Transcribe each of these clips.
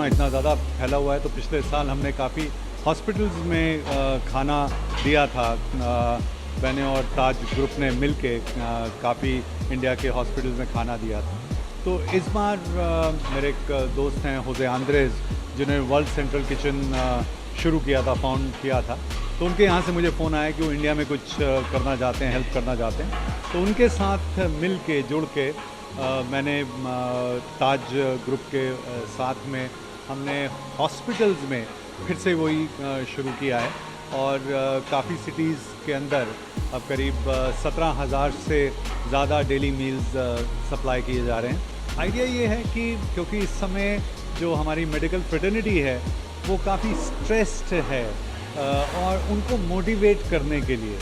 Corona इतना ज़्यादा फैला हुआ है, तो पिछले साल हमने काफ़ी हॉस्पिटल्स में खाना दिया था। मैंने और ताज ग्रुप ने मिल के काफ़ी इंडिया के हॉस्पिटल्स में खाना दिया था। तो इस बार मेरे एक दोस्त हैं होजे आंद्रेज, जिन्होंने वर्ल्ड सेंट्रल किचन शुरू किया था, फाउंड किया था। तो उनके यहाँ से मुझे फ़ोन आया कि वो इंडिया में कुछ करना चाहते हैं, हेल्प करना चाहते हैं। तो उनके साथ मिल के जुड़ के मैंने ताज ग्रुप के साथ में हमने हॉस्पिटल्स में फिर से वही शुरू किया है, और काफ़ी सिटीज़ के अंदर अब करीब 17,000 से ज़्यादा डेली मील्स सप्लाई किए जा रहे हैं। आइडिया ये है कि क्योंकि इस समय जो हमारी मेडिकल फ्रेटर्निटी है वो काफ़ी स्ट्रेस्ड है, और उनको मोटिवेट करने के लिए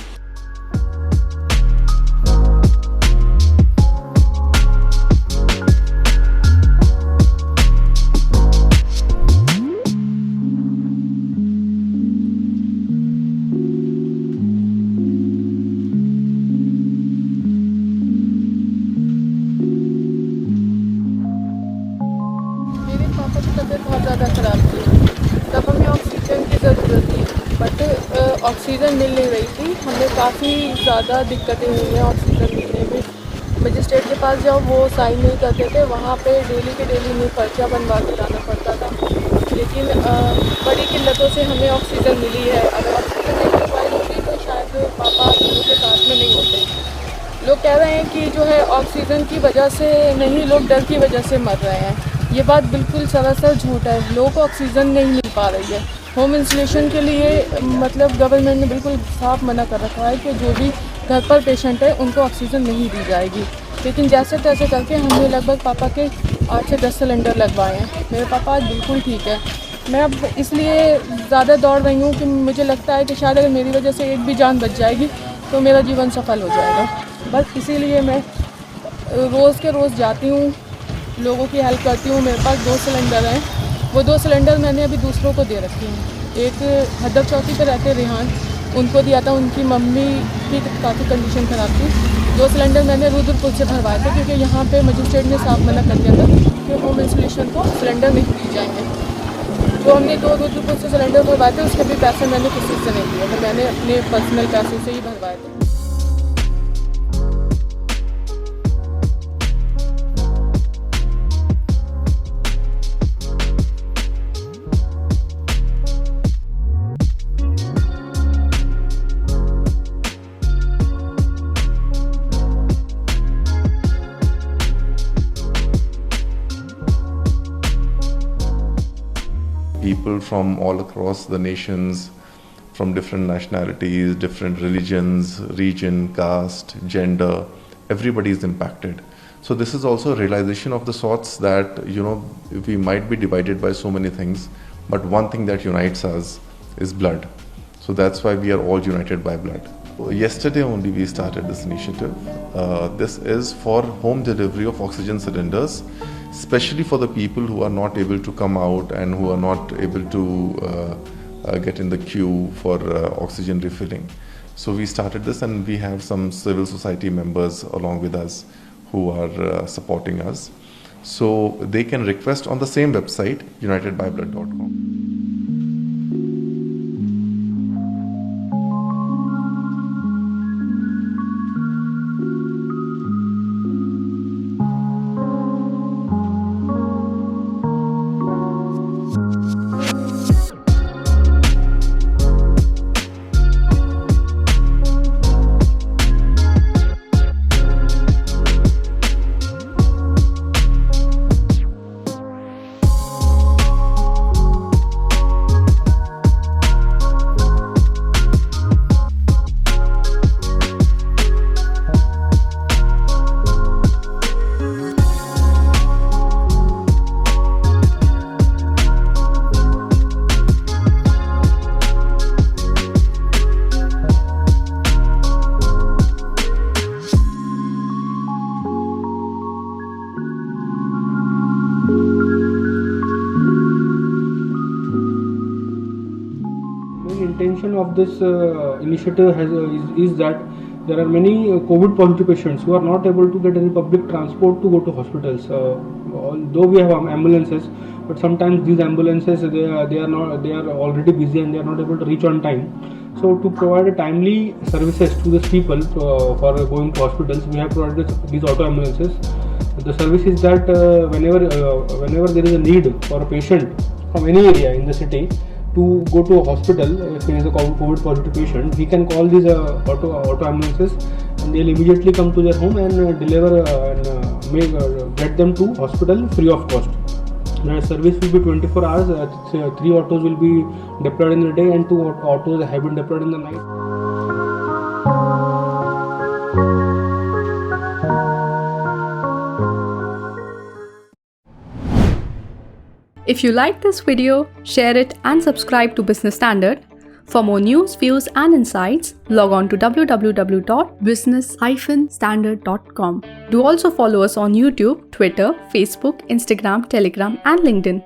बहुत ज़्यादा ख़राब थी, तब हमें ऑक्सीजन की ज़रूरत थी, बट ऑक्सीजन मिल नहीं रही थी। हमें काफ़ी ज़्यादा दिक्कतें हुई हैं ऑक्सीजन मिलने में। मजिस्ट्रेट के पास जाओ, वो साइन नहीं करते थे, वहाँ पे डेली के डेली में पर्चा बनवा के लाना पड़ता था। लेकिन बड़ी किल्लतों से हमें ऑक्सीजन मिली है। अगर ऑक्सीजन नहीं प्रोवाइड होती तो शायद पापा लोगों के साथ में नहीं होते। लोग कह रहे हैं कि जो है ऑक्सीजन की वजह से नहीं, लोग डर की वजह से मर रहे हैं। ये बात बिल्कुल सरासर झूठ है। लोगों को ऑक्सीजन नहीं मिल पा रही है। होम इंसुलेशन के लिए मतलब गवर्नमेंट ने बिल्कुल साफ मना कर रखा है कि जो भी घर पर पेशेंट है उनको ऑक्सीजन नहीं दी जाएगी। लेकिन जैसे तैसे करके हमने लगभग पापा के 8 से 10 सिलेंडर लगवाए हैं। मेरे पापा आज बिल्कुल ठीक है। मैं अब इसलिए ज़्यादा दौड़ रही हूँ कि मुझे लगता है कि शायद अगर मेरी वजह से एक भी जान बच जाएगी तो मेरा जीवन सफल हो जाएगा। बस इसीलिए मैं रोज़ के रोज़ जाती हूँ, लोगों की हेल्प करती हूँ। मेरे पास 2 सिलेंडर हैं, वो 2 सिलेंडर मैंने अभी दूसरों को दे रखी हैं। एक हदर चौकी पर रहते रेहान, उनको दिया था, उनकी मम्मी की काफ़ी कंडीशन ख़राब थी। 2 सिलेंडर मैंने रुद्रपुर से भरवाए थे, क्योंकि यहाँ पे मजिस्ट्रेट ने साफ मना कर दिया था कि होम इंसुलेशन को सिलेंडर नहीं दिए जाएंगे। तो हमने 2 रुद्रपुर से सिलेंडर भरवाए थे, उसके भी पैसे मैंने किसी से नहीं दिए थे, मैंने अपने पर्सनल पैसों से ही भरवाए थे। People from all across the nations, from different nationalities, different religions, region, caste, gender, everybody is impacted. So this is also a realization of the sorts that, we might be divided by so many things, but one thing that unites us is blood. So that's why we are all united by blood. Yesterday only we started this initiative. This is for home delivery of oxygen cylinders, especially for the people who are not able to come out and who are not able to get in the queue for oxygen refilling. So we started this, and we have some civil society members along with us who are supporting us. So they can request on the same website, unitedbyblood.com. Intention of this initiative is that there are many COVID positive patients who are not able to get any public transport to go to hospitals. Although we have ambulances, but sometimes these ambulances they are already busy and they are not able to reach on time. So to provide timely services to these people for going to hospitals, we have provided these auto ambulances. The service is that whenever there is a need for a patient from any area in the city to go to a hospital, if he is a COVID positive patient, he can call these auto ambulances, and they'll immediately come to their home and deliver and get them to hospital free of cost. The service will be 24 hours. 3 autos will be deployed in the day and 2 autos have been deployed in the night. If you like this video, share it and subscribe to Business Standard. For more news, views and insights, log on to www.business-standard.com. Do also follow us on YouTube, Twitter, Facebook, Instagram, Telegram and LinkedIn.